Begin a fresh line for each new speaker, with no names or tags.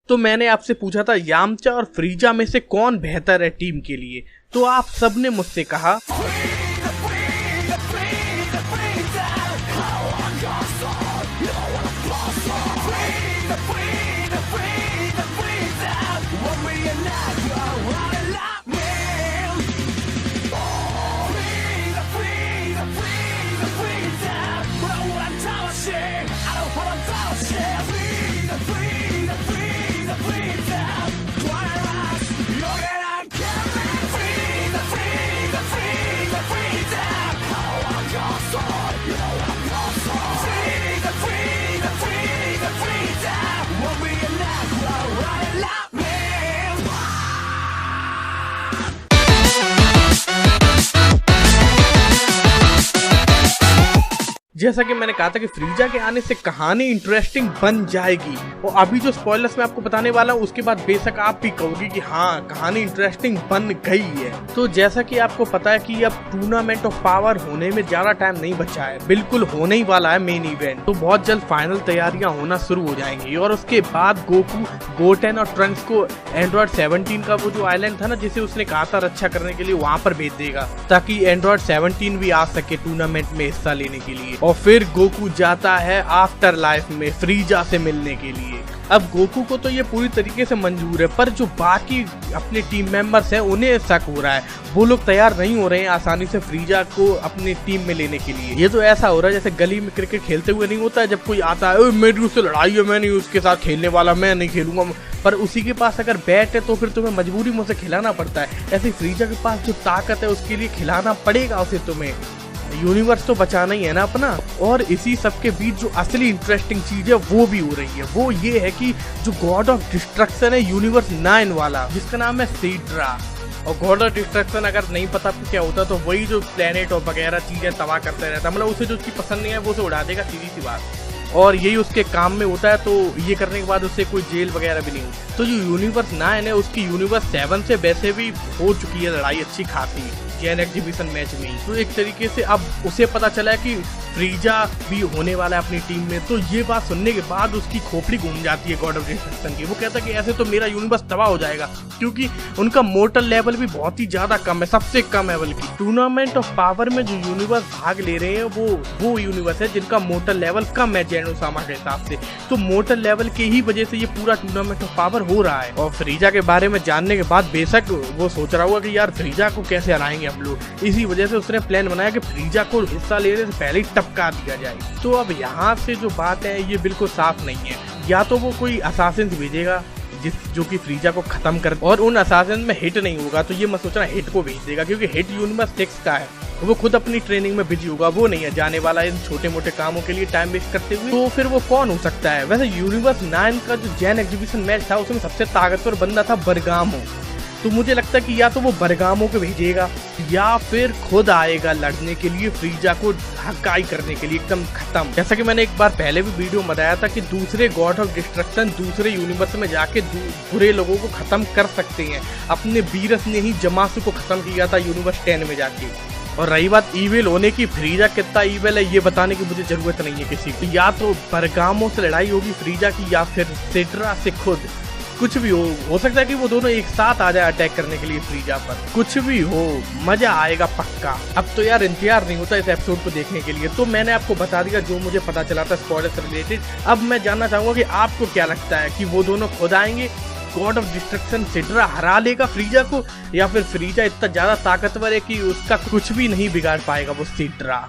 तो मैंने आपसे पूछा था यामचा और फ्रीजा में से कौन बेहतर है टीम के लिए, तो आप सबने मुझसे कहा जैसा कि मैंने कहा था कि फ्रीजा के आने से कहानी इंटरेस्टिंग बन जाएगी, और अभी जो स्पॉयलर्स मैं आपको बताने वाला हूँ उसके बाद बेशक आप भी कहोगे कि हाँ कहानी इंटरेस्टिंग बन गई है। तो जैसा कि आपको पता है कि अब टूर्नामेंट ऑफ पावर होने में ज्यादा टाइम नहीं बचा है, बिल्कुल होने ही वाला है मेन इवेंट। तो बहुत जल्द फाइनल तैयारियां होना शुरू हो जाएंगी और उसके बाद गोकू, गोटेन और ट्रंक्स को एंड्रॉइड 17 का वो जो आइलैंड था ना जिसे उसने कहा था रक्षा करने के लिए, वहाँ पर भेज देगा ताकि एंड्रॉइड 17 भी आ सके टूर्नामेंट में हिस्सा लेने के लिए। और फिर गोकू जाता है आफ्टर लाइफ में फ्रीजा से मिलने के लिए। अब गोकू को तो ये पूरी तरीके से मंजूर है, पर जो बाकी अपने टीम मेंबर्स हैं उन्हें शक हो रहा है, वो लोग तैयार नहीं हो रहे हैं आसानी से फ्रीजा को अपनी टीम में लेने के लिए। ये तो ऐसा हो रहा है जैसे गली में क्रिकेट खेलते हुए नहीं होता है, जब कोई आता है मेरी उससे लड़ाई है, मैं नहीं उसके साथ खेलने वाला, मैं नहीं खेलूंगा, पर उसी के पास अगर बैट है तो फिर तुम्हें मजबूरी में उसे खिलाना पड़ता है। ऐसे फ्रीजा के पास जो ताकत है उसके लिए खिलाना पड़ेगा उसे, तुम्हें यूनिवर्स तो बचाना ही है ना अपना। और इसी सब के बीच जो असली इंटरेस्टिंग चीज है वो भी हो रही है, वो ये है कि जो गॉड ऑफ डिस्ट्रक्शन है यूनिवर्स 9 वाला, जिसका नाम है सीड्रा। और गॉड ऑफ डिस्ट्रक्शन अगर नहीं पता आपको क्या होता तो वही जो प्लेनेट और वगैरह चीजें तबाह करते रहता, मतलब उसे जो उसकी पसंद नहीं है वो उसे उड़ा देगा, सीधी सी बात। और यही उसके काम में होता है, तो ये करने के बाद उससे कोई जेल वगैरह भी नहीं होती। तो जो यूनिवर्स 9 है उसकी यूनिवर्स 7 से वैसे भी हो चुकी है लड़ाई अच्छी खासी जैन एग्जीबिशन मैच में ही। तो एक तरीके से अब उसे पता चला है कि फ्रीजा भी होने वाला है अपनी टीम में। तो ये बात सुनने के बाद उसकी खोपड़ी घूम जाती है गॉड ऑफ डिस्ट्रक्शन की। वो कहता है कि ऐसे तो मेरा यूनिवर्स तबाह हो जाएगा, क्योंकि उनका मोर्टल लेवल भी बहुत ही ज्यादा कम है, सबसे कम लेवल की। टूर्नामेंट ऑफ पावर में जो यूनिवर्स भाग ले रहे हैं वो यूनिवर्स है जिनका मोर्टल लेवल कम है जैन ओसामा के हिसाब से। तो मोर्टल लेवल के ही वजह से ये पूरा टूर्नामेंट ऑफ पावर हो रहा है। और फ्रीजा के बारे में जानने के बाद बेशक वो सोच रहा होगा कि यार फ्रीजा को कैसे हराएंगे हम लोग। इसी वजह से उसने प्लान बनाया कि फ्रीजा को हिस्सा लेने से पहले ही टपका दिया जाए। तो अब यहाँ से जो बात है ये बिल्कुल साफ नहीं है, या तो वो कोई असासिन भेजेगा जो कि फ्रीजा को खत्म कर, और उन असासिन में हिट नहीं होगा तो ये मत सोचना हिट को भेज देगा, क्योंकि हिट यूनिवर्स 6 का है, वो खुद अपनी ट्रेनिंग में बिजी होगा, वो नहीं है जाने वाला इन छोटे मोटे कामों के लिए टाइम वेस्ट करते हुए। तो फिर वो कौन हो सकता है? वैसे यूनिवर्स 9 का जो जैन एग्जीबिशन मैच था उसमें सबसे ताकतवर बंदा था बरगामो। तो मुझे लगता है कि या तो वो बरगामो को भेजेगा या फिर खुद आएगा लड़ने के लिए फ्रीजा को हकाई करने के लिए एकदम खत्म। जैसा कि मैंने एक बार पहले भी वीडियो में बताया था कि दूसरे गॉड ऑफ डिस्ट्रक्शन दूसरे यूनिवर्स में जाके बुरे लोगों को खत्म कर सकते हैं। अपने वीरस ने ही जमासु को खत्म किया था यूनिवर्स 10 में जाके। और रही बात ईविल होने की, फ्रीजा कितना ईविल है ये बताने की मुझे जरूरत नहीं है किसी को। या तो बरगामो से लड़ाई होगी फ्रीजा की या फिर सीड्रा से खुद, कुछ भी हो सकता है कि वो दोनों एक साथ आ जाए अटैक करने के लिए फ्रीजा पर। कुछ भी हो, मजा आएगा पक्का। अब तो यार इंतजार नहीं होता इस एपिसोड को देखने के लिए। तो मैंने आपको बता दिया जो मुझे पता चला था स्पॉइलर से रिलेटेड। अब मैं जानना चाहूंगा कि आपको क्या लगता है कि वो दोनों खुद आएंगे, गॉड ऑफ डिस्ट्रक्शन सीड्रा हरा लेगा फ्रीजा को, या फिर फ्रीजा इतना ज्यादा ताकतवर है कि उसका कुछ भी नहीं बिगाड़ पाएगा वो सीड्रा।